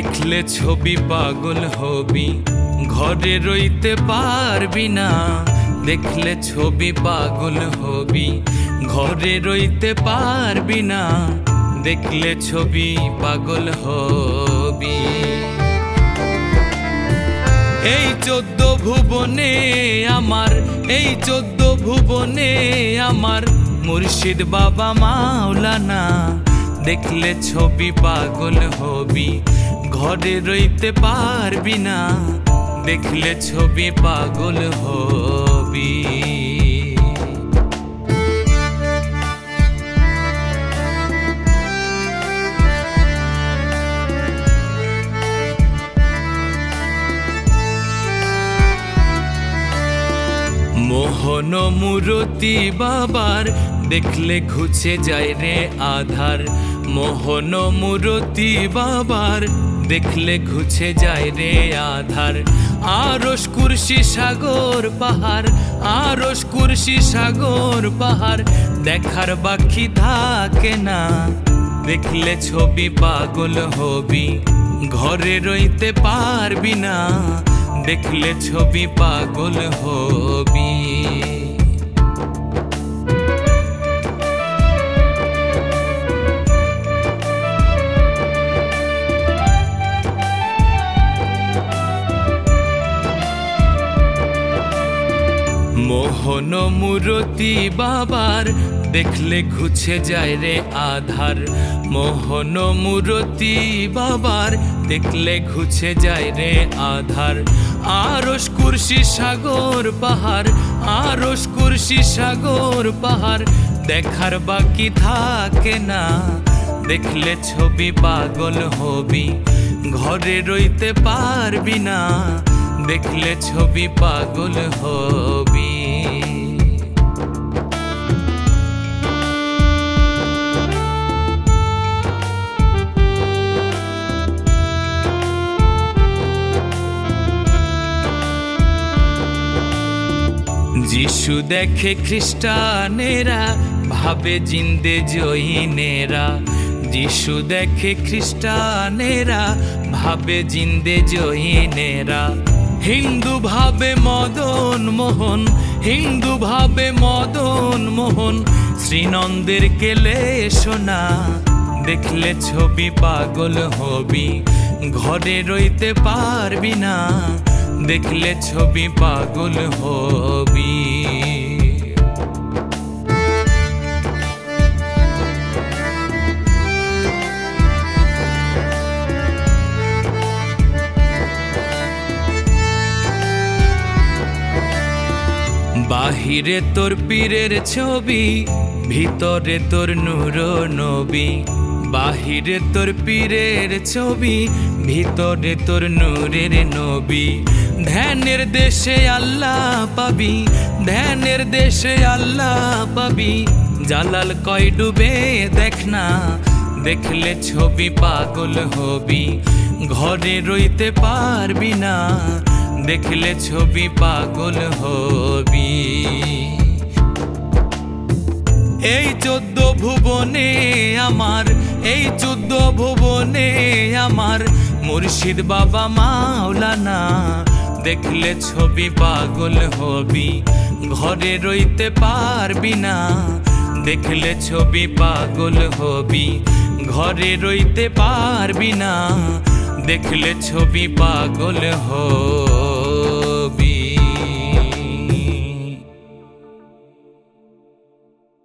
দেখলে ছবি পাগল হবি, ঘরে রইতে পারবি না। দেখলে ছবি পাগল হবি, ঘরে রইতে পারবি না। দেখলে ছবি পাগল হবি। এই 14 ভুবনে আমার, এই 14 ভুবনে আমার মুর্শিদ বাবা মাওলানা। দেখলে ছবি পাগল হবি, ঘরে রইতে পারবি না। দেখলে ছবি পাগল হবি। মোহন মূরতি বাবার দেখলে ঘুচে যায় রে আধার। মোহন মূরতি বাবার দেখলে ঘুচে যায় রে আধার। আরশ কুরসি সাগর পাহাড়, আরশ কুরসি সাগর পাহাড় দেখার বাকি থাকে না। দেখলে ছবি পাগল হবি, ঘরে রইতে পারবি না। দেখলে ছবি পাগল হবি। মোহন মূরতি বাবার দেখলে ঘুচে যায় রে আধার। মোহন মূরতি বাবার দেখলে ঘুচে যায় রে আধার। আরশ কুরসি সাগর পাহাড়, আরশ কুরসি সাগর পাহাড় দেখার বাকি থাকে না। দেখলে ছবি পাগল হবি, ঘরে রইতে পারবি না। দেখলে ছবি পাগল হবি। যিশু দেখে খ্রিস্টানেরা ভাবে জিন্দে জৈনেরা। যিশু দেখে খ্রিস্টানেরা ভাবে জিন্দে জৈনেরা। হিন্দু ভাবে মদন মোহন, হিন্দু ভাবে মদন মোহন শ্রীনন্দের কেলে সোনা। দেখলে ছবি পাগল হবি, ঘরে রইতে পারবি না। দেখলে ছবি পাগল হবি। বাহিরে তোর পীরের ছবি, ভিতরে তোর নূর নবী। বাহিরে তোর পীরের ছবি, ভিতরে তোর নূরের নবী। ধ্যানের দেশে আল্লাহ পাবি, ধ্যানের দেশে আল্লাহ পাবি। জালাল কয় ডুবে দেখ না। দেখলে ছবি পাগল হবি, ঘরে রইতে পারবি না। দেখলে ছবি পাগল হবি। এই 14 ভুবনে আমার, এই 14 ভুবনে আমার মুর্শিদ বাবা মাওলানা। দেখলে ছবি পাগল হবি, ঘরে রইতে পারবি না। দেখলে ছবি পাগল হবি, ঘরে রইতে পারবি না। দেখলে ছবি পাগল হবি।